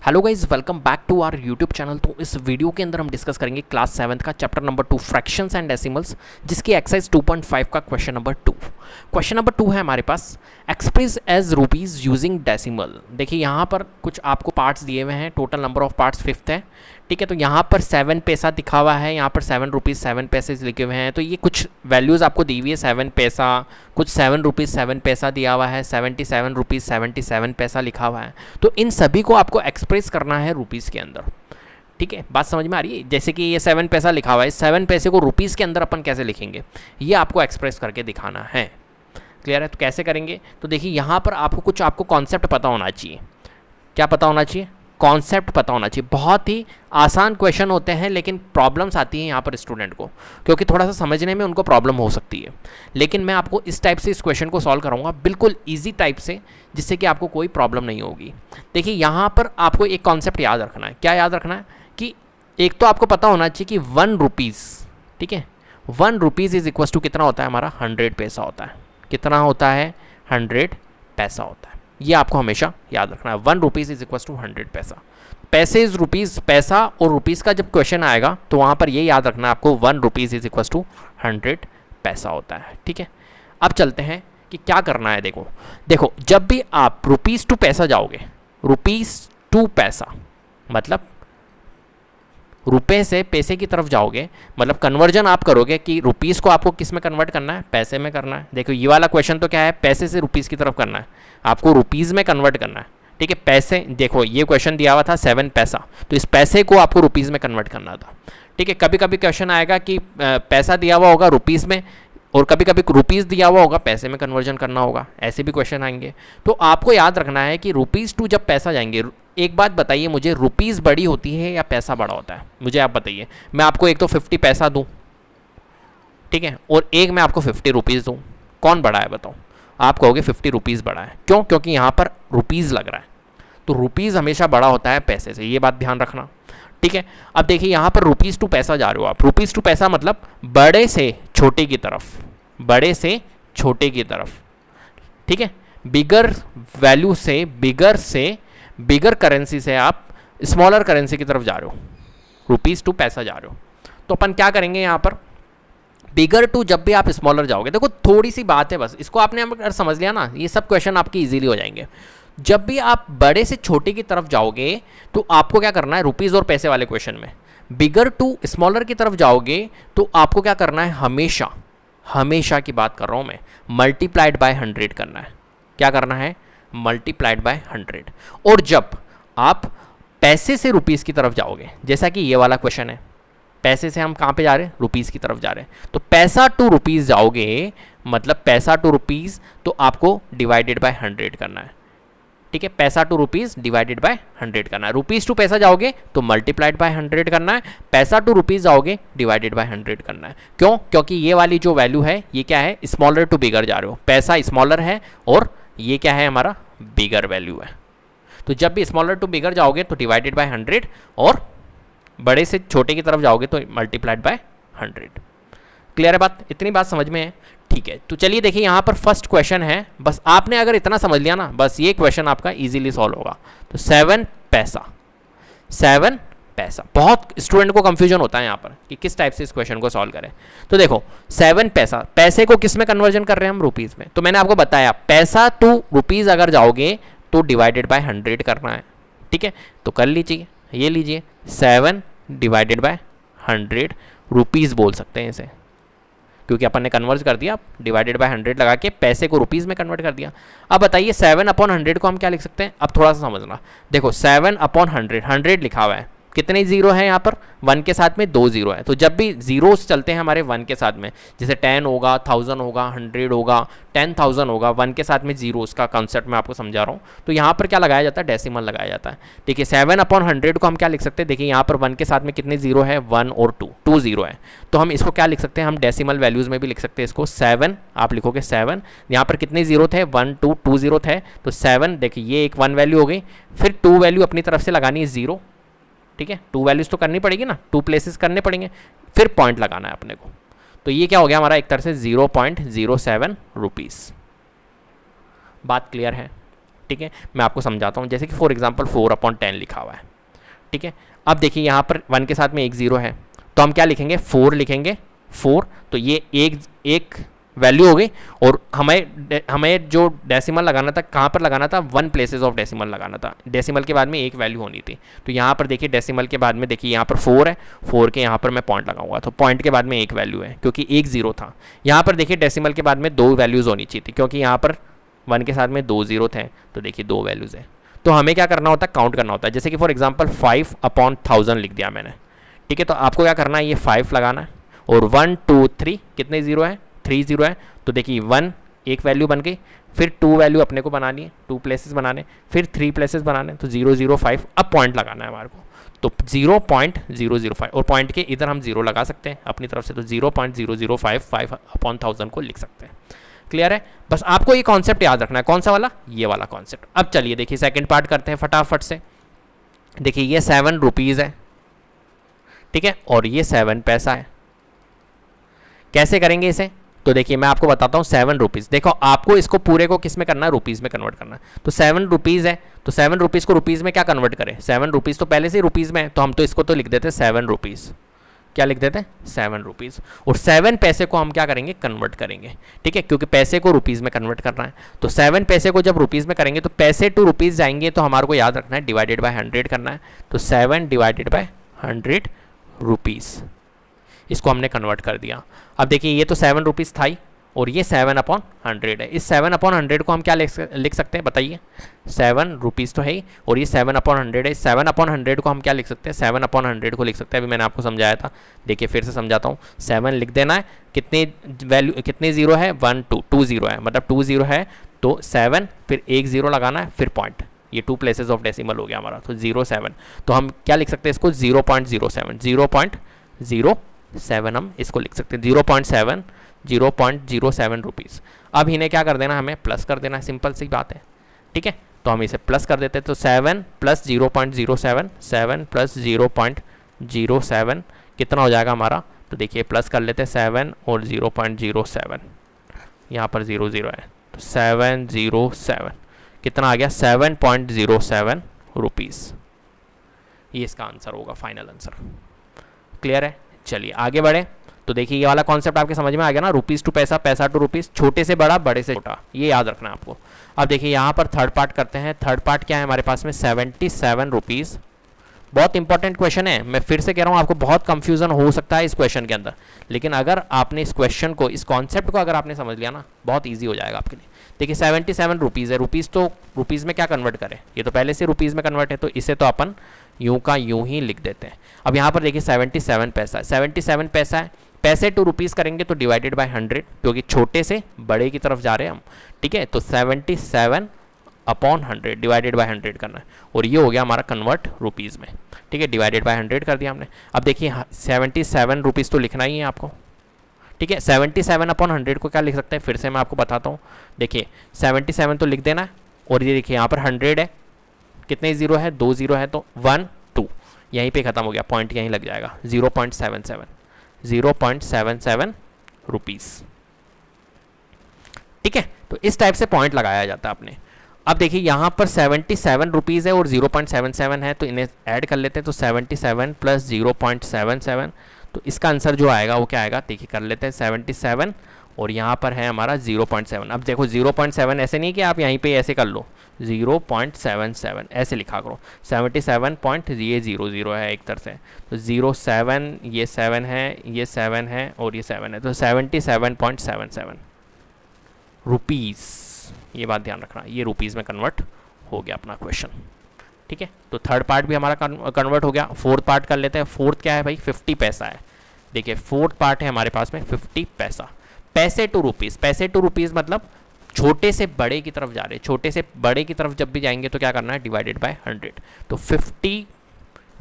Hello guys, welcome back to our YouTube channel. तो इस video के अंदर हम डिस्कस करेंगे क्लास 7th का chapter number 2 fractions and decimals, जिसकी एक्सरसाइज 2.5 का क्वेश्चन नंबर 2। क्वेश्चन नंबर 2 है हमारे पास, express as rupees using decimal. देखिए यहाँ पर कुछ आपको पार्ट्स दिए हुए हैं, टोटल नंबर ऑफ पार्ट्स 5 है, ठीक है। तो यहाँ पर 7 पैसा दिखा हुआ है, यहाँ पर 7 रुपीज़ 7 पैसे लिखे हुए हैं। तो ये कुछ वैल्यूज़ आपको दी हुई है, 7 पैसा, कुछ 7 रुपीज़ 7 पैसा दिया हुआ है, 77 रुपीज़ 77 पैसा लिखा हुआ है। तो इन सभी को आपको एक्सप्रेस करना है रुपीज़ के अंदर, ठीक है। बात समझ में आ रही है? जैसे कि ये 7 पैसा लिखा हुआ है, 7 पैसे को रुपीज़ के अंदर अपन कैसे लिखेंगे, ये आपको एक्सप्रेस करके दिखाना है। क्लियर है? तो कैसे करेंगे? तो देखिए यहाँ पर आपको कॉन्सेप्ट पता होना चाहिए। क्या पता होना चाहिए? कॉन्सेप्ट पता होना चाहिए। बहुत ही आसान क्वेश्चन होते हैं, लेकिन प्रॉब्लम्स आती हैं यहाँ पर स्टूडेंट को, क्योंकि थोड़ा सा समझने में उनको प्रॉब्लम हो सकती है। लेकिन मैं आपको इस टाइप से इस क्वेश्चन को सॉल्व कराऊंगा, बिल्कुल इजी टाइप से, जिससे कि आपको कोई प्रॉब्लम नहीं होगी। देखिए यहाँ पर आपको एक कॉन्सेप्ट याद रखना है। क्या याद रखना है? कि एक तो आपको पता होना चाहिए कि 1 रुपीज़, ठीक है, 1 रुपीज़ इज इक्वल टू कितना होता है हमारा? 100 पैसा होता है। कितना होता है? 100 पैसा होता है। ये आपको हमेशा याद रखना है। 1 रुपीज़ इज इक्वल टू 100 पैसा। पैसे इज रुपीज़, पैसा और रुपीज़ का जब क्वेश्चन आएगा तो वहाँ पर ये याद रखना है आपको, 1 रुपीज़ इज इक्वल टू 100 पैसा होता है, ठीक है। अब चलते हैं कि क्या करना है। देखो जब भी आप रुपीज़ टू पैसा जाओगे, रुपीज़ टू पैसा मतलब रुपए से पैसे की तरफ जाओगे, मतलब कन्वर्जन आप करोगे कि रुपीज़ को आपको किस में कन्वर्ट करना है? पैसे में करना है। देखो ये वाला क्वेश्चन तो क्या है? पैसे से रुपीज़ की तरफ करना है, आपको रुपीज़ में कन्वर्ट करना है, ठीक है। पैसे, देखो ये क्वेश्चन दिया हुआ था 7 पैसा, तो इस पैसे को आपको रुपीज़ में कन्वर्ट करना था, ठीक है। कभी कभी क्वेश्चन आएगा कि पैसा दिया हुआ होगा रुपीज़ में, और कभी कभी रुपीज़ दिया हुआ होगा, पैसे में कन्वर्जन करना होगा, ऐसे भी क्वेश्चन आएंगे। तो आपको याद रखना है कि रुपीज़ टू जब पैसा जाएंगे, एक बात बताइए मुझे, रुपीज़ बड़ी होती है या पैसा बड़ा होता है? मुझे आप बताइए। मैं आपको एक तो 50 पैसा दूँ, ठीक है, और एक मैं आपको 50 रुपीज़ दूँ, कौन बड़ा है बताओ? आप कहोगे 50 रुपीज़ बड़ा है। क्यों? क्योंकि यहाँ पर रुपीज़ लग रहा है, तो रुपीज़ हमेशा बड़ा होता है पैसे से, ये बात ध्यान रखना, ठीक है। अब देखिए यहाँ पर रुपीज़ टू पैसा जा रहे हो आप, रुपीज़ टू पैसा मतलब बड़े से छोटे की तरफ, बड़े से छोटे की तरफ, ठीक है। बिगर वैल्यू से बिगर करेंसी से आप स्मॉलर करेंसी की तरफ जा रहे हो, रुपीज़ टू पैसा जा रहे हो। तो अपन क्या करेंगे यहाँ पर? बिगर टू जब भी आप स्मॉलर जाओगे, देखो थोड़ी सी बात है बस, इसको आपने अगर समझ लिया ना, ये सब क्वेश्चन आपके इजीली हो जाएंगे। जब भी आप बड़े से छोटे की तरफ जाओगे तो आपको क्या करना है? रुपीज़ और पैसे वाले क्वेश्चन में बिगर टू स्मॉलर की तरफ जाओगे तो आपको क्या करना है? हमेशा की बात कर रहा हूँ मैं, मल्टीप्लाइड बाय 100 करना है। क्या करना है? Multiplied by 100। और जब आप पैसे से रुपीज़ की तरफ जाओगे, जैसा कि ये वाला क्वेश्चन है, पैसे से हम कहाँ पे जा रहे हैं? रुपीज़ की तरफ जा रहे हैं। तो पैसा टू रुपीज़ जाओगे, मतलब पैसा टू रुपीज़, तो आपको डिवाइडेड बाय 100 करना है, ठीक है। पैसा टू रुपीज़ डिवाइडेड बाय 100 करना है। रुपीज़ टू पैसा जाओगे तो मल्टीप्लाइड बाय 100 करना है, पैसा टू रुपीज़ जाओगे डिवाइडेड बाय 100 करना है। क्यों? क्योंकि ये वाली जो वैल्यू है ये क्या है? स्मॉलर टू बिगर जा रहे हो, पैसा स्मॉलर है और ये क्या है हमारा? बिगर वैल्यू है। तो जब भी स्मॉलर टू बिगर जाओगे तो डिवाइडेड बाय 100, और बड़े से छोटे की तरफ जाओगे तो मल्टीप्लाइड बाय 100। क्लियर है बात? इतनी बात समझ में है? ठीक है। तो चलिए देखिए यहाँ पर फर्स्ट क्वेश्चन है, बस आपने अगर इतना समझ लिया ना, बस ये क्वेश्चन आपका इजीली सॉल्व होगा। तो 7 पैसा, 7 पैसा। बहुत स्टूडेंट को कंफ्यूजन होता है यहाँ पर कि किस टाइप से इस क्वेश्चन को सॉल्व करें। तो देखो 7 पैसा, पैसे को किस में कन्वर्जन कर रहे हैं हम? रुपीज़ में। तो मैंने आपको बताया पैसा टू रुपीज़ अगर जाओगे तो डिवाइडेड बाय 100 करना है, ठीक है। तो कर लीजिए, ये लीजिए 7 डिवाइडेड बाय 100 रुपीज़ बोल सकते हैं इसे, क्योंकि अपन ने कन्वर्ट कर दिया, डिवाइडेड बाय 100 लगा के पैसे को रुपीज़ में कन्वर्ट कर दिया। अब बताइए 7/100 को हम क्या लिख सकते हैं? अब थोड़ा सा समझना, देखो 7/100, 100 लिखा हुआ है, कितने जीरो हैं यहाँ पर? 1 के साथ में 2 जीरो है। तो जब भी जीरोस चलते हैं हमारे 1 के साथ में, जैसे 10 होगा, 1000 होगा, 100 होगा, 10,000 होगा, 1 के साथ में जीरोस का कंसेप्ट मैं आपको समझा रहा हूँ। तो यहाँ पर क्या लगाया जाता है? डेसिमल लगाया जाता है। देखिए 7/100 को हम क्या लिख सकते हैं? देखिए यहाँ पर 1 के साथ में कितने जीरो है? 1 और 2 जीरो है। तो हम इसको क्या लिख सकते हैं? हम डेसिमल वैल्यूज़ में भी लिख सकते हैं इसको। 7 आप लिखोगे 7, यहाँ पर कितने जीरो थे? 1 2 जीरो थे, तो 7। देखिए ये एक 1 वैल्यू हो गई, फिर 2 वैल्यू अपनी तरफ से लगानी है 0, ठीक है। 2 वैल्यूज़ तो करनी पड़ेगी ना, 2 प्लेसेस करने पड़ेंगे, फिर पॉइंट लगाना है अपने को। तो ये क्या हो गया हमारा? एक तरह से 0.07 रुपीज़। बात क्लियर है? ठीक है, मैं आपको समझाता हूँ। जैसे कि फॉर एग्जांपल 4/10 लिखा हुआ है, ठीक है। अब देखिए यहाँ पर 1 के साथ में एक 0 है, तो हम क्या लिखेंगे, 4 लिखेंगे, 4। तो ये एक वैल्यू हो गई, और हमें जो डेसिमल लगाना था, कहाँ पर लगाना था, 1 प्लेसेस ऑफ डेसिमल लगाना था। डेसिमल के बाद में एक वैल्यू होनी थी, तो यहाँ पर देखिए डेसिमल के बाद में देखिए यहाँ पर 4 है, 4 के यहाँ पर मैं पॉइंट लगाऊंगा, तो पॉइंट के बाद में एक वैल्यू है क्योंकि एक 0 था। यहाँ पर देखिए डेसिमल के बाद में 2 वैल्यूज़ होनी चाहिए थी, क्योंकि यहाँ पर 1 के साथ में 2 0 थे, तो देखिए 2 वैल्यूज़ है। तो हमें क्या करना होता है, काउंट करना होता है। जैसे कि फॉर एग्जाम्पल 5/1000 लिख दिया मैंने, ठीक है। तो आपको क्या करना है, ये 5 लगाना है, और 1 2 3 कितने 0 है, 3 0 है। तो देखिए 1 एक वैल्यू बन गई, फिर 2 वैल्यू अपने को बनानी है, 2 प्लेसेस बनाने, फिर 3 प्लेसेस बनाने, तो 0 0 5। अब पॉइंट लगाना है हमारे को, तो 0.005, और पॉइंट के इधर हम 0 लगा सकते हैं अपनी तरफ से, तो 0.005 5/1000 को लिख सकते हैं। क्लियर है? बस आपको ये कॉन्सेप्ट याद रखना है। कौन सा वाला, ये वाला कॉन्सेप्ट। अब चलिए देखिए सेकंड पार्ट करते हैं फटाफट से। देखिए ये 7 रुपीज़ है, ठीक है, और ये 7 पैसा है। कैसे करेंगे इसे, तो देखिए मैं आपको बताता हूँ। 7 रुपीज़, देखो आपको इसको पूरे को किस में करना है, रुपीज़ में कन्वर्ट करना है। तो 7 रुपीज़ है, तो 7 रुपीज़ को रुपीज़ में क्या कन्वर्ट करें, 7 रुपीज़ तो पहले से रुपीज़ में है, तो हम तो इसको तो लिख देते हैं 7 रुपीज़। क्या लिख देते हैं, 7 रुपीज़। और 7 पैसे को हम क्या करेंगे, कन्वर्ट करेंगे, ठीक है, क्योंकि पैसे को रुपीज़ में कन्वर्ट करना है। तो 7 पैसे को जब रुपीज़ में करेंगे तो पैसे टू रुपीज़ जाएंगे, तो हमारे को याद रखना है डिवाइडेड बाय 100 करना है। तो 7 डिवाइडेड बाय 100 रुपीज़, इसको हमने कन्वर्ट कर दिया। अब देखिए ये तो 7 रुपीज़ था ही, और ये 7/100 है। इस 7/100 को हम क्या लिख सकते हैं, बताइए। 7 रुपीज़ तो है ही, और ये 7/100 है। 7/100 को हम क्या लिख सकते हैं, 7/100 को लिख सकते हैं। अभी मैंने आपको समझाया था, देखिए फिर से समझाता हूँ। 7 लिख देना है, कितने वैल्यू, कितने 0 है, 1 2 0 है, मतलब 2 0 है, तो 7 फिर एक 0 लगाना है, फिर पॉइंट, ये 2 प्लेसेस ऑफ डेसिमल हो गया हमारा, तो 0.7। तो हम क्या लिख सकते हैं इसको, 0.07 हम इसको लिख सकते हैं, 0.07 रुपीज़। अब इन्हें क्या कर देना, हमें प्लस कर देना है, सिंपल सी बात है, ठीक है। तो हम इसे प्लस कर देते हैं, तो 7 + 0.07, 7 + 0.07 कितना हो जाएगा हमारा, तो देखिए प्लस कर लेते हैं 7 और 0.07, यहाँ पर 0 0 है, तो 707 कितना आ गया, 7.07 रुपीज़। ये इसका आंसर होगा, फाइनल आंसर। क्लियर है? चलिए आगे बढ़े। तो देखिए ये वाला कॉन्सेप्ट आपके समझ में आ गया ना, रुपीज़ टू पैसा, पैसा टू रुपीज़, छोटे से बड़ा, बड़े से छोटा, ये याद रखना है आपको। अब देखिए यहाँ पर थर्ड पार्ट करते हैं। थर्ड पार्ट क्या है हमारे पास में, 77 रुपीज़। बहुत इंपॉर्टेंट क्वेश्चन है, मैं फिर से कह रहा हूँ, आपको बहुत कंफ्यूजन हो सकता है इस क्वेश्चन के अंदर, लेकिन अगर आपने इस क्वेश्चन को, इस कॉन्सेप्ट को अगर आपने समझ लिया ना, बहुत ईजी हो जाएगा आपके लिए। देखिए 77 रुपीज़ है, रुपीज़ तो रुपीज़ में क्या कन्वर्ट करें, ये तो पहले से रुपीज़ में कन्वर्ट है, तो इसे तो अपन यूं का यूं ही लिख देते हैं। अब यहाँ पर देखिए 77 पैसा, 77 पैसा है, पैसे टू रुपीज़ करेंगे तो डिवाइडेड बाय 100, क्योंकि छोटे से बड़े की तरफ जा रहे हैं हम, ठीक है। तो 77/100 डिवाइडेड बाय 100 करना है, और ये हो गया हमारा कन्वर्ट रुपीज़ में, ठीक है, डिवाइडेड बाय 100 कर दिया हमने। अब देखिए 77 रुपीज़ तो लिखना ही है आपको, ठीक है। 77/100 को क्या लिख सकते हैं, फिर से मैं आपको बताता हूँ। देखिए 77 तो लिख देना है, और ये देखिए यहाँ पर 100 है, कितने 0 है, 2 0 है, तो 1 2 यहीं पे ख़त्म हो गया, पॉइंट यहीं लग जाएगा, 0.77 रुपीज़, ठीक है। तो इस टाइप से पॉइंट लगाया जाता है आपने। अब देखिए यहाँ पर 77 रुपीज़ है और 0.77 है, तो इन्हें ऐड कर लेते हैं, तो 77 + 0.77, तो इसका आंसर जो आएगा वो क्या आएगा, देखिए कर लेते हैं 77, और यहाँ पर है हमारा 0.7। अब देखो 0.7 ऐसे नहीं कि आप यहीं पे ऐसे कर लो, 0.77 ऐसे लिखा करो, 77 पॉइंट, ये 0 0 है एक तरह से, तो 07, ये 7 है, ये 7 है, और ये 7 है, तो 77.77 रुपीज़। ये बात ध्यान रखना, ये रुपीज़ में कन्वर्ट हो गया अपना क्वेश्चन, ठीक है। तो थर्ड पार्ट भी हमारा कन्वर्ट हो गया। फोर्थ पार्ट कर लेते हैं। फोर्थ क्या है भाई, 50 पैसा है। देखिए फोर्थ पार्ट है हमारे पास में 50 पैसा, पैसे टू रुपीज़। पैसे टू रुपीज़ मतलब छोटे से बड़े की तरफ जा रहे हैं, छोटे से बड़े की तरफ जब भी जाएंगे तो क्या करना है, डिवाइडेड बाय 100, तो 50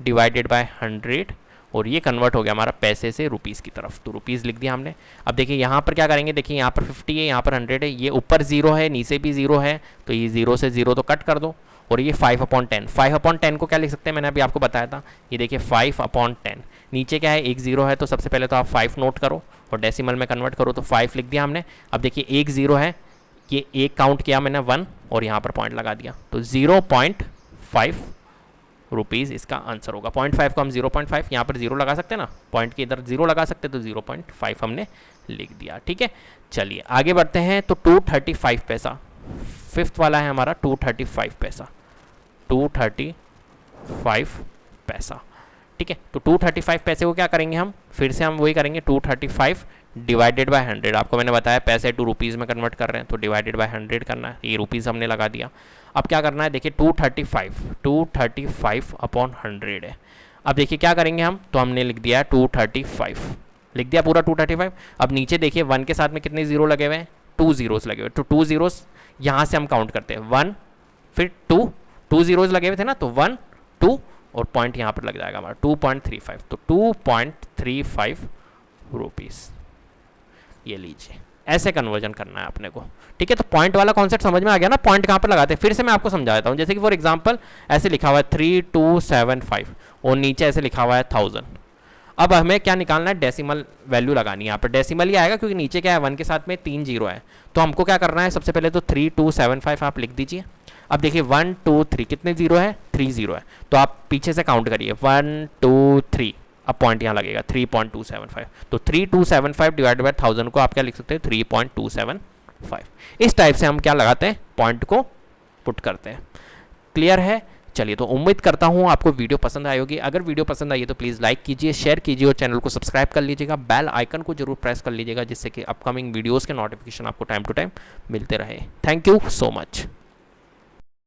डिवाइडेड बाय 100, और ये कन्वर्ट हो गया हमारा पैसे से रुपीज़ की तरफ, तो रुपीज़ लिख दिया हमने। अब देखिए यहाँ पर क्या करेंगे, देखिए यहाँ पर 50 है, यहाँ पर 100 है, ये ऊपर 0 है, नीचे भी 0 है, तो ये 0 से 0 तो कट कर दो, और ये 5/10, 5/10 को क्या लिख सकते हैं, मैंने अभी आपको बताया था, ये देखिए 5/10, नीचे क्या है, एक 0 है, तो सबसे पहले तो आप 5 नोट करो और डेसिमल में कन्वर्ट करो, तो 5 लिख दिया हमने। अब देखिए एक 0 है, ये एक काउंट किया मैंने 1 और यहाँ पर पॉइंट लगा दिया, तो 0.5 रुपीज़ इसका आंसर होगा। 0.5 को हम 0.5 यहाँ पर 0 लगा सकते हैं ना, पॉइंट के इधर 0 लगा सकते हैं, तो 0.5 हमने लिख दिया। ठीक है, चलिए आगे बढ़ते हैं। तो 235 पैसा, फिफ्थ वाला है हमारा 235 पैसा, 235 पैसा। ठीक है, तो 235 पैसे को क्या करेंगे हम, फिर से हम वही करेंगे, 235 डिवाइडेड बाय 100। आपको मैंने बताया पैसे टू रुपीज़ में कन्वर्ट कर रहे हैं, तो डिवाइडेड बाय 100 करना है, ये रुपीज़ हमने लगा दिया। अब क्या करना है, देखिए 235 अपॉन 100 है। अब देखिए क्या करेंगे हम, तो हमने लिख दिया 235, लिख दिया पूरा 235। अब नीचे देखिए 1 के साथ में कितने जीरो लगे हुए हैं, 2 ज़ीरोज़ लगे हुए, तो 2 ज़ीरोज़ यहाँ से हम काउंट करते हैं, 1 फिर 2 ज़ीरोज़ लगे हुए थे ना, तो 1 2 और पॉइंट यहाँ पर लग जाएगा हमारा 2.35, तो 2.35 रुपीज़, ये लीजिए। ऐसे कन्वर्जन करना है अपने को। ठीक है, तो पॉइंट वाला कॉन्सेप्ट समझ में आ गया ना, पॉइंट कहाँ पर लगाते हैं, फिर से मैं आपको समझा देता हूँ। जैसे कि फॉर एग्जांपल ऐसे लिखा हुआ है 3275 और नीचे ऐसे लिखा हुआ है 1000। अब हमें क्या निकालना है, डेसिमल वैल्यू लगानी है। यहाँ पर डेसिमल ही आएगा क्योंकि नीचे क्या है, 1 के साथ में 3 जीरो है, तो हमको क्या करना है, सबसे पहले तो 3275 आप लिख दीजिए। अब देखिए 1 2 3 कितने जीरो है, 3 जीरो है, तो आप पीछे से काउंट करिए 1 2 3, अब पॉइंट यहाँ लगेगा 3.275, तो 3275 डिवाइडेड बाय 1000 को आप क्या लिख सकते हैं, 3.275। इस टाइप से हम क्या लगाते हैं, पॉइंट को पुट करते हैं। क्लियर है? चलिए, तो उम्मीद करता हूँ आपको वीडियो पसंद आई होगी। अगर वीडियो पसंद आई है तो प्लीज़ लाइक कीजिए, शेयर कीजिए और चैनल को सब्सक्राइब कर लीजिएगा। बेल आइकन को जरूर प्रेस कर लीजिएगा, जिससे कि अपकमिंग वीडियोज़ के नोटिफिकेशन आपको टाइम टू टाइम मिलते रहे। Thank you so much.